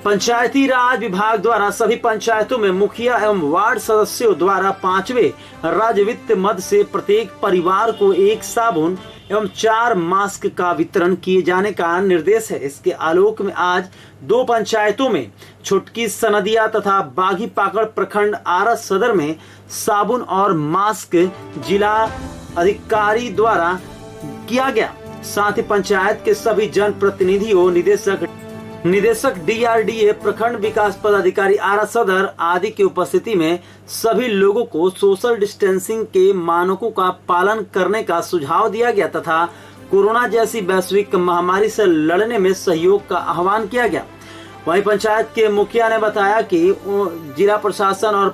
पंचायती राज विभाग द्वारा सभी पंचायतों में मुखिया एवं वार्ड सदस्यों द्वारा 5वें राज्य वित्त मद से प्रत्येक परिवार को 1 साबुन एवं 4 मास्क का वितरण किए जाने का निर्देश है। इसके आलोक में आज 2 पंचायतों में छुटकी सनदिया तथा बागी पाकड़ प्रखंड आरा सदर में साबुन और मास्क जिला अधिकारी द्वारा किया गया। साथ ही पंचायत के सभी जनप्रतिनिधियों, निदेशक DRDA, प्रखंड विकास पदाधिकारी आरा सदर आदि की उपस्थिति में सभी लोगों को सोशल डिस्टेंसिंग के मानकों का पालन करने का सुझाव दिया गया तथा कोरोना जैसी वैश्विक महामारी से लड़ने में सहयोग का आह्वान किया गया। वहीं पंचायत के मुखिया ने बताया कि जिला प्रशासन और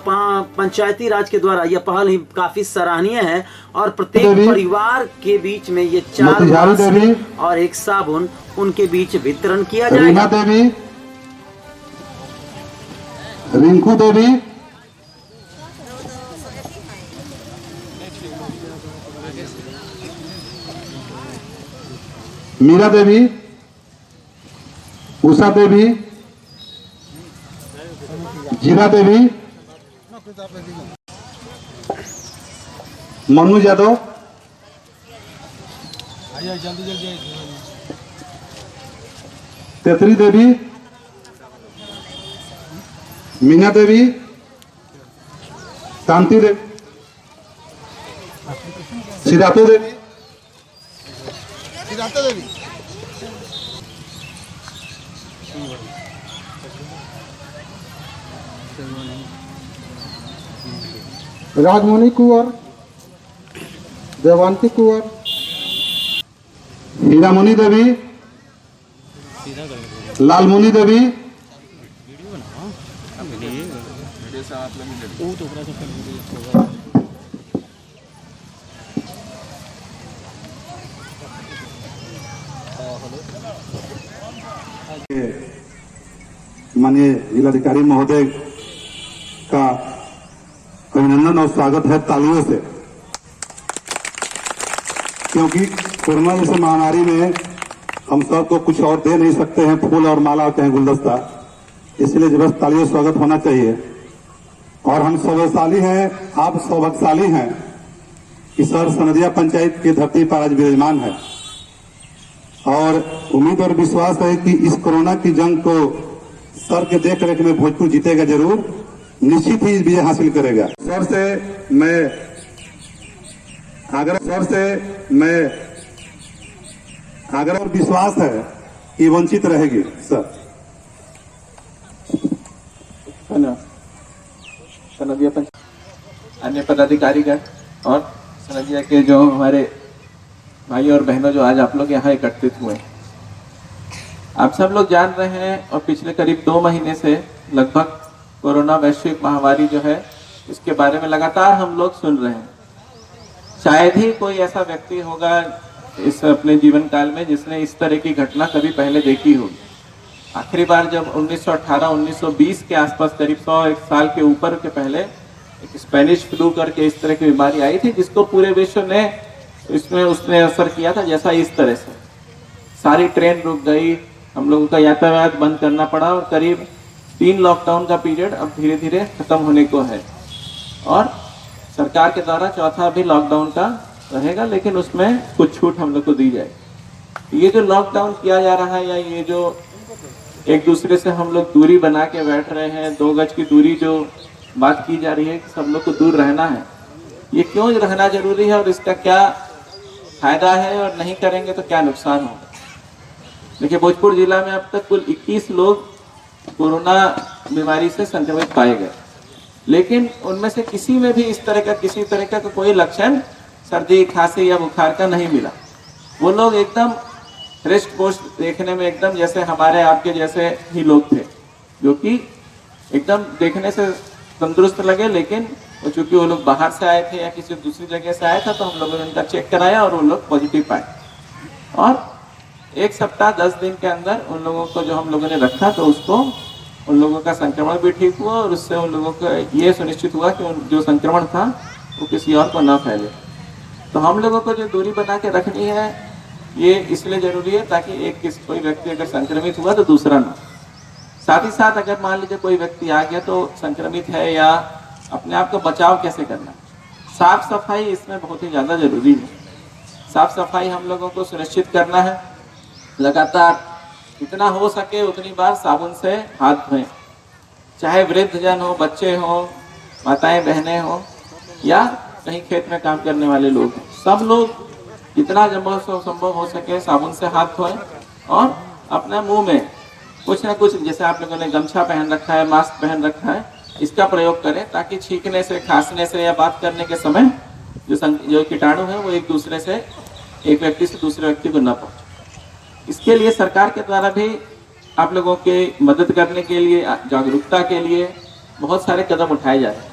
पंचायती राज के द्वारा यह पहल ही काफी सराहनीय है और प्रत्येक परिवार के बीच में ये 4 मास्क और 1 साबुन उनके बीच वितरण किया जाएगा। देवी, रिंकू देवी, मीरा देवी, उषा देवी, जीरा देवी, मनु यादव, तेतरी देवी, मीना देवी, शांति देवी, सिद्धार्थ देवी, रागमणि कुंवर, देवांती कुंवर, हीरामणि देवी, लालमणि देवी, माननीय जिलाधिकारी महोदय का अभिनंदन और स्वागत है तालियों से, क्योंकि कोरोना जैसे महामारी में हम सबको कुछ और दे नहीं सकते हैं, फूल और माला चाहे गुलदस्ता, इसलिए बस तालियों स्वागत होना चाहिए। और हम सौभाग्यशाली हैं, आप सौभाग्यशाली हैं कि सर सनदिया पंचायत की धरती पर आज विराजमान है और उम्मीद और विश्वास है कि इस कोरोना की जंग को सर के देख रेख में भोजपुर जीतेगा जरूर, निश्चित ही विजय हासिल करेगा। सर से मैं और विश्वास है कि वंचित रहेगी सर। सनदिया पंचायत अन्य पदाधिकारीगण और सनदिया के जो हमारे भाई और बहनों जो आज आप लोग यहाँ एकत्रित हुए, आप सब लोग जान रहे हैं और पिछले करीब 2 महीने से लगभग कोरोना वैश्विक महामारी जो है इसके बारे में लगातार हम लोग सुन रहे हैं। शायद ही कोई ऐसा व्यक्ति होगा इस अपने जीवन काल में जिसने इस तरह की घटना कभी पहले देखी होगी। आखिरी बार जब 1918-1920 के आसपास करीब 100 साल के ऊपर के पहले एक स्पेनिश फ्लू करके इस तरह की बीमारी आई थी, जिसको पूरे विश्व ने इसमें उसने असर किया था। जैसा इस तरह से सारी ट्रेन रुक गई, हम लोगों का यातायात बंद करना पड़ा और करीब 3 लॉकडाउन का पीरियड अब धीरे धीरे खत्म होने को है और सरकार के द्वारा चौथा भी लॉकडाउन का रहेगा, लेकिन उसमें कुछ छूट हम लोग को दी जाएगी। ये जो लॉकडाउन किया जा रहा है या ये जो एक दूसरे से हम लोग दूरी बना के बैठ रहे हैं, 2 गज की दूरी जो बात की जा रही है कि सब लोग को दूर रहना है, ये क्यों रहना जरूरी है और इसका क्या फायदा है और नहीं करेंगे तो क्या नुकसान होगा। देखिए, भोजपुर जिला में अब तक कुल 21 लोग कोरोना बीमारी से संक्रमित पाए गए, लेकिन उनमें से किसी में भी किसी तरह का कोई लक्षण सर्दी, खांसी या बुखार का नहीं मिला। वो लोग एकदम हृष्ट पुष्ट, देखने में एकदम जैसे हमारे आपके जैसे ही लोग थे, जो कि एकदम देखने से तंदुरुस्त लगे। लेकिन चूंकि वो लोग बाहर से आए थे या किसी दूसरी जगह से आया था, तो हम लोगों ने उनका चेक कराया और वो लोग पॉजिटिव पाए और 1 सप्ताह 10 दिन के अंदर उन लोगों को जो हम लोगों ने रखा तो उसको उन लोगों का संक्रमण भी ठीक हुआ और उससे उन लोगों को ये सुनिश्चित हुआ कि जो संक्रमण था वो किसी और को ना फैले। तो हम लोगों को जो दूरी बना के रखनी है ये इसलिए जरूरी है ताकि कोई व्यक्ति अगर संक्रमित हुआ तो दूसरा ना। साथ ही साथ अगर मान लीजिए कोई व्यक्ति आ गया तो संक्रमित है या अपने आप का बचाव कैसे करना, साफ सफाई इसमें बहुत ही ज़्यादा जरूरी है। साफ सफाई हम लोगों को सुनिश्चित करना है, लगातार जितना हो सके उतनी बार साबुन से हाथ धोएं, चाहे वृद्ध जन हो, बच्चे हो, माताएं बहनें हो या कहीं खेत में काम करने वाले लोग हैं, सब लोग जितना संभव हो सके साबुन से हाथ धोएं और अपने मुंह में कुछ ना कुछ, जैसे आप लोगों ने गमछा पहन रखा है, मास्क पहन रखा है, इसका प्रयोग करें ताकि छींकने से, खांसने से या बात करने के समय जो कीटाणु है वो एक व्यक्ति से दूसरे व्यक्ति को न पहुंचे। इसके लिए सरकार के द्वारा भी आप लोगों के मदद करने के लिए, जागरूकता के लिए बहुत सारे कदम उठाए जा रहे हैं।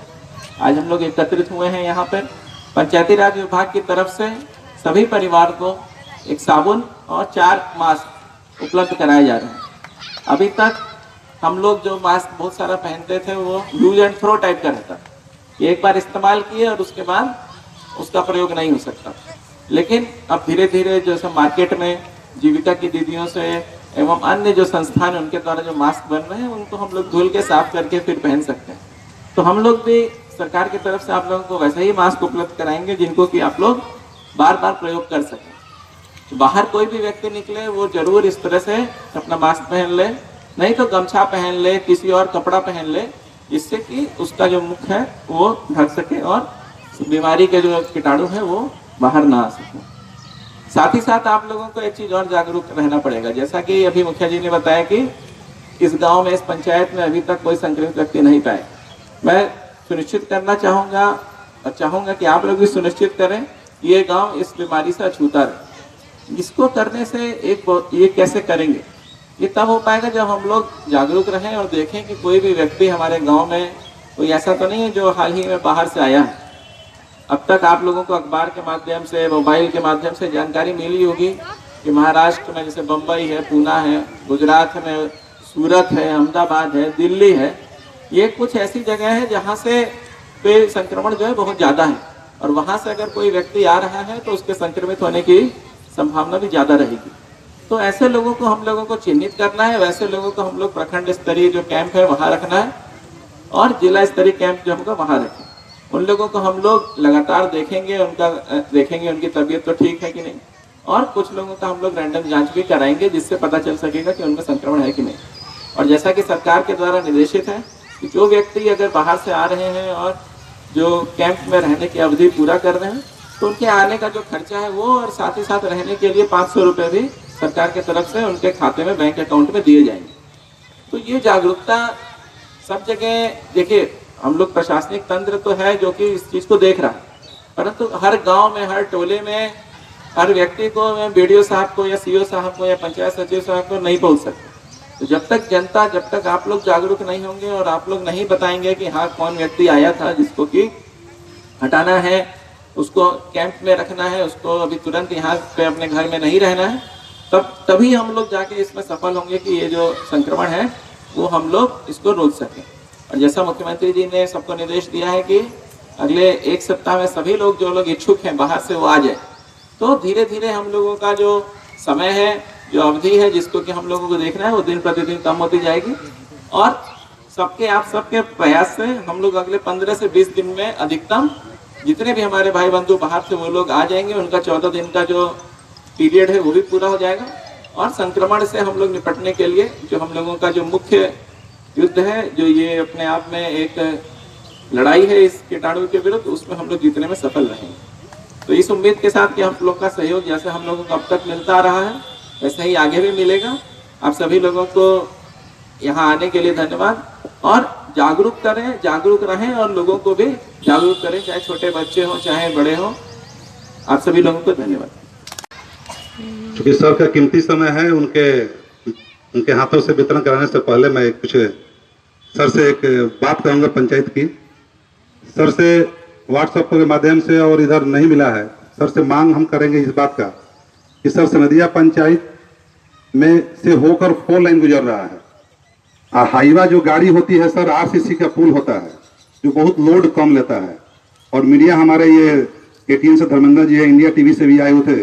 आज हम लोग एकत्रित हुए हैं यहाँ पर, पंचायती राज विभाग की तरफ से सभी परिवार को एक साबुन और 4 मास्क उपलब्ध कराए जा रहे हैं। अभी तक हम लोग जो मास्क बहुत सारा पहनते थे वो यूज एंड थ्रो टाइप का रहता, एक बार इस्तेमाल किए और उसके बाद उसका प्रयोग नहीं हो सकता। लेकिन अब धीरे धीरे जो सब मार्केट में जीविका की दीदियों से एवं अन्य जो संस्थान उनके द्वारा जो मास्क बन रहे हैं उनको हम लोग धुल के साफ करके फिर पहन सकते हैं। तो हम लोग भी सरकार की तरफ से आप लोगों को वैसे ही मास्क उपलब्ध कराएंगे जिनको कि आप लोग बार बार प्रयोग कर सकें। तो बाहर कोई भी व्यक्ति निकले वो जरूर इस तरह से अपना मास्क पहन ले, नहीं तो गमछा पहन ले, किसी और कपड़ा पहन ले, जिससे कि उसका जो मुख है वो ढक सके और बीमारी के जो कीटाणु है वो बाहर ना आ सके। साथ ही साथ आप लोगों को एक चीज और जागरूक रहना पड़ेगा, जैसा कि अभी मुखिया जी ने बताया कि इस गांव में, इस पंचायत में अभी तक कोई संक्रमित व्यक्ति नहीं पाए। मैं सुनिश्चित करना चाहूँगा और चाहूँगा कि आप लोग भी सुनिश्चित करें कि ये गाँव इस बीमारी से अछूता रहे। इसको करने से ये कैसे करेंगे, ये तब हो पाएगा जब हम लोग जागरूक रहें और देखें कि कोई भी व्यक्ति हमारे गांव में कोई ऐसा तो नहीं है जो हाल ही में बाहर से आया है। अब तक आप लोगों को अखबार के माध्यम से, मोबाइल के माध्यम से जानकारी मिली होगी कि महाराष्ट्र में जैसे बम्बई है, पूना है, गुजरात में सूरत है, अहमदाबाद है, दिल्ली है, ये कुछ ऐसी जगह है जहाँ से पे संक्रमण जो है बहुत ज़्यादा है और वहाँ से अगर कोई व्यक्ति आ रहा है तो उसके संक्रमित होने की संभावना भी ज़्यादा रहेगी। तो ऐसे लोगों को हम लोगों को चिन्हित करना है, वैसे लोगों को हम लोग प्रखंड स्तरीय जो कैंप है वहाँ रखना है और जिला स्तरीय कैंप जो होगा वहाँ रखें। उन लोगों को हम लोग लगातार देखेंगे, उनकी तबीयत तो ठीक है कि नहीं, और कुछ लोगों का हम लोग रैंडम जांच भी कराएंगे जिससे पता चल सकेगा कि उनमें संक्रमण है कि नहीं। और जैसा कि सरकार के द्वारा निर्देशित है कि जो व्यक्ति अगर बाहर से आ रहे हैं और जो कैंप में रहने की अवधि पूरा कर रहे हैं तो उनके आने का जो खर्चा है वो, और साथ ही साथ रहने के लिए 500 रुपये भी सरकार की तरफ से उनके खाते में, बैंक अकाउंट में दिए जाएंगे। तो ये जागरूकता सब जगह, देखिए हम लोग प्रशासनिक तंत्र तो है जो कि इस चीज़ को देख रहा है, परंतु हर गांव में, हर टोले में, हर व्यक्ति को मैं बीडीओ साहब को या सीओ साहब को या पंचायत सचिव साहब को नहीं पहुंच सकते। तो जब तक आप लोग जागरूक नहीं होंगे और आप लोग नहीं बताएंगे कि हाँ कौन व्यक्ति आया था जिसको कि हटाना है, उसको कैंप में रखना है, उसको अभी तुरंत यहाँ पे अपने घर में नहीं रहना है, तभी हम लोग जाके इसमें सफल होंगे कि ये जो संक्रमण है वो हम लोग इसको रोक सकें। और जैसा मुख्यमंत्री जी ने सबको निर्देश दिया है कि अगले 1 सप्ताह में सभी लोग जो लोग इच्छुक हैं बाहर से वो आ जाए, तो धीरे धीरे हम लोगों का जो समय है, जो अवधि है जिसको कि हम लोगों को देखना है वो दिन प्रतिदिन कम होती जाएगी। और आप सबके प्रयास से हम लोग अगले 15 से 20 दिन में अधिकतम जितने भी हमारे भाई बंधु बाहर से वो लोग आ जाएंगे, उनका 14 दिन का जो पीरियड है वो भी पूरा हो जाएगा। और संक्रमण से हम लोग निपटने के लिए जो हम लोगों का जो मुख्य युद्ध है, जो ये अपने आप में एक लड़ाई है इस कीटाणु के विरुद्ध, उसमें हम लोग जीतने में सफल रहेंगे। तो इस उम्मीद के साथ कि हम लोग का सहयोग जैसे हम लोगों को अब तक मिलता रहा है वैसे ही आगे भी मिलेगा। आप सभी लोगों को यहाँ आने के लिए धन्यवाद। और जागरूक रहें और लोगों को भी जागरूक करें, चाहे छोटे बच्चे हों चाहे बड़े हों। आप सभी लोगों को धन्यवाद। चूंकि सर का कीमती समय है, उनके हाथों से वितरण कराने से पहले मैं कुछ सर से एक बात कहूँगा पंचायत की। सर से व्हाट्सएप के माध्यम से और इधर नहीं मिला है, सर से मांग हम करेंगे इस बात का कि सर सनदिया पंचायत में से होकर 4 लाइन गुजर रहा है। हाईवा जो गाड़ी होती है सर, आरसीसी का पुल होता है जो बहुत लोड कम लेता है। और मीडिया हमारे ये एटीएन से धर्मेंद्र जी है, इंडिया टीवी से भी आए हुए थे,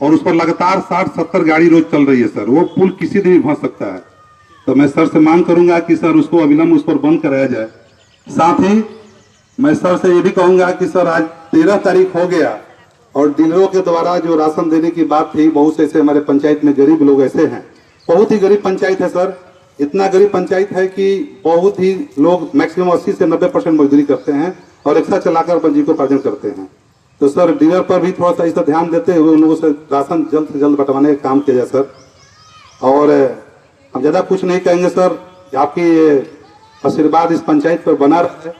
और उस पर लगातार 60-70 गाड़ी रोज चल रही है सर। वो पुल किसी दिन भी फंस सकता है। तो मैं सर से मांग करूंगा कि सर उसको अविलंब उस पर बंद कराया जाए। साथ ही मैं सर से ये भी कहूंगा कि सर आज 13 तारीख हो गया और डीलरों के द्वारा जो राशन देने की बात थी, बहुत से ऐसे हमारे पंचायत में गरीब लोग ऐसे हैं, बहुत ही गरीब पंचायत है सर। इतना गरीब पंचायत है कि बहुत ही लोग मैक्सिमम 80 से 90% मजदूरी करते हैं और रिक्शा चलाकर अपन जीविकोपार्जन करते हैं। तो सर डीलर पर भी थोड़ा सा इस ध्यान देते हुए उन लोगों से राशन जल्द से जल्द बंटवाने का काम किया जाए सर। और हम ज़्यादा कुछ नहीं कहेंगे सर, आपकी आशीर्वाद इस पंचायत पर बना रहे,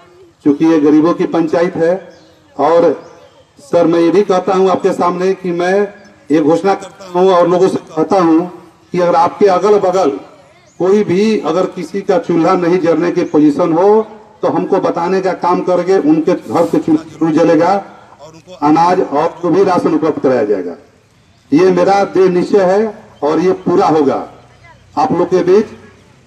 क्योंकि ये गरीबों की पंचायत है। और सर मैं ये भी कहता हूँ आपके सामने कि मैं ये घोषणा करता हूँ और लोगों से कहता हूँ कि अगर आपके अगल बगल कोई भी अगर किसी का चूल्हा नहीं जलने की पोजीशन हो तो हमको बताने का काम करके उनके घर से चूल्हा जरूर जलेगा और उनको अनाज और जो भी राशन उपलब्ध कराया जाएगा। ये मेरा दृढ़ निश्चय है और ये पूरा होगा आप लोग के बीच।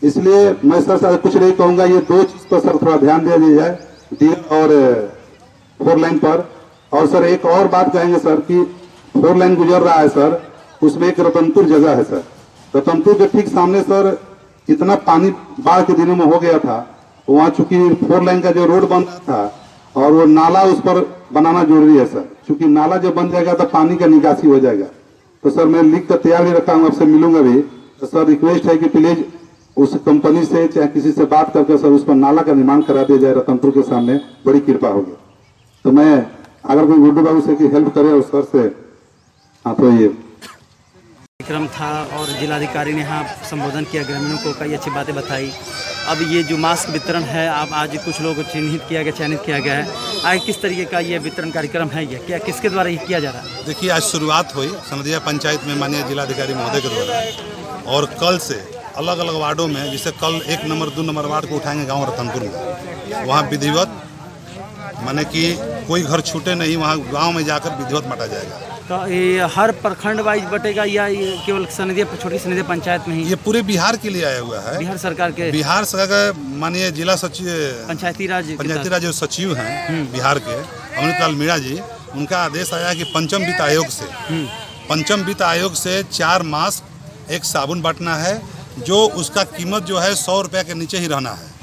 इसलिए मैं सर से कुछ नहीं कहूंगा, ये दो चीज पर सर थोड़ा ध्यान दिया जाए, डीलर और 4 लाइन पर। और सर एक और बात कहेंगे सर कि 4 लाइन गुजर रहा है सर, उसमें एक रतनपुर जगह है सर। रतनपुर के ठीक सामने सर इतना पानी बाढ़ के दिनों में हो गया था, वहाँ चूंकि 4 लाइन का जो रोड बन रहा था और वो नाला उस पर बनाना जरूरी है सर, क्योंकि नाला जब बन जाएगा तो पानी का निकासी हो जाएगा। तो सर मैं लिख कर तैयार भी रखा हूँ, आपसे मिलूंगा भी। तो सर रिक्वेस्ट है कि प्लीज उस कंपनी से चाहे किसी से बात करके सर उस पर नाला का निर्माण करा दिया जाए रतनपुर के सामने, बड़ी कृपा होगी। तो मैं अगर कोई गुड्डू बाबू से की हेल्प करे और सर से, हाँ तो ये कार्यक्रम था और जिलाधिकारी ने यहाँ संबोधन किया, ग्रामीणों को कई अच्छी बातें बताई। अब ये जो मास्क वितरण है, आप आज कुछ लोगों को चयनित किया गया है, आगे किस तरीके का ये वितरण कार्यक्रम है, ये क्या किसके द्वारा ये किया जा रहा है? देखिए आज शुरुआत हुई सनदिया पंचायत में माननीय जिलाधिकारी महोदय के द्वारा, और कल से अलग अलग वार्डों में, जैसे कल 1 नंबर 2 नंबर वार्ड को उठाएंगे गाँव रतनपुर में, वहाँ विधिवत माने कि कोई घर छूटे नहीं, वहाँ गांव में जाकर विधिवत बांटा जाएगा। तो ये हर प्रखंड वाइज बटेगा या ये केवल छोटी सनदिया पंचायत में ही? ये पूरे बिहार के लिए आया हुआ है। बिहार सरकार के माननीय जिला सचिव पंचायती राज जो सचिव हैं बिहार के अमृतलाल मीणा जी, उनका आदेश आया कि पंचम वित्त आयोग से 4 मास्क 1 साबुन बांटना है, जो उसका कीमत जो है 100 रुपये के नीचे ही रहना है।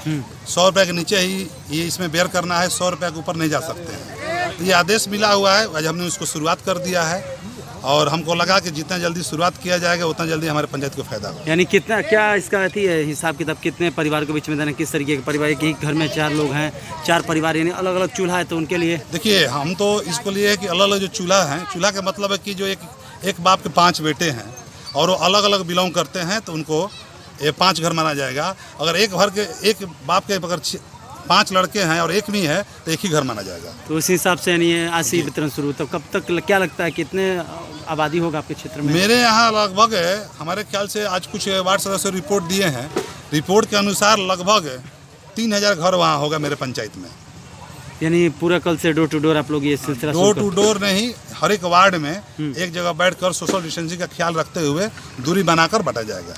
100 रुपये के नीचे ही ये इसमें बेयर करना है, 100 रुपये के ऊपर नहीं जा सकते हैं। तो ये आदेश मिला हुआ है, आज हमने उसको शुरुआत कर दिया है और हमको लगा कि जितना जल्दी शुरुआत किया जाएगा उतना जल्दी हमारे पंचायत को फायदा होगा। यानी कितना क्या इसका हिसाब किताब, कितने परिवार के बीच में देना, किस तरीके के परिवार? एक घर में 4 लोग हैं, 4 परिवार, यानी अलग अलग चूल्हा है, तो उनके लिए देखिए हम तो इसको लिए कि अलग अलग जो चूल्हा है, चूल्हा का मतलब है कि जो एक बाप के 5 बेटे हैं और वो अलग अलग बिलोंग करते हैं, तो उनको ये 5 घर माना जाएगा। अगर एक बाप के अगर 5 लड़के हैं और एक नहीं है तो एक ही घर माना जाएगा। तो उसी हिसाब से यानी आज से वितरण शुरू, तो कब तक क्या लगता है कितने आबादी होगा आपके क्षेत्र में? मेरे यहाँ लगभग हमारे ख्याल से आज कुछ वार्ड सदस्य रिपोर्ट दिए हैं, रिपोर्ट के अनुसार लगभग 3000 घर वहाँ होगा मेरे पंचायत में। यानी पूरा कल से डोर टू डोर आप लोग ये सिलसिला डोर टू डोर नहीं, हर एक वार्ड में एक जगह बैठकर सोशल डिस्टेंसिंग का ख्याल रखते हुए दूरी बनाकर बांटा जाएगा।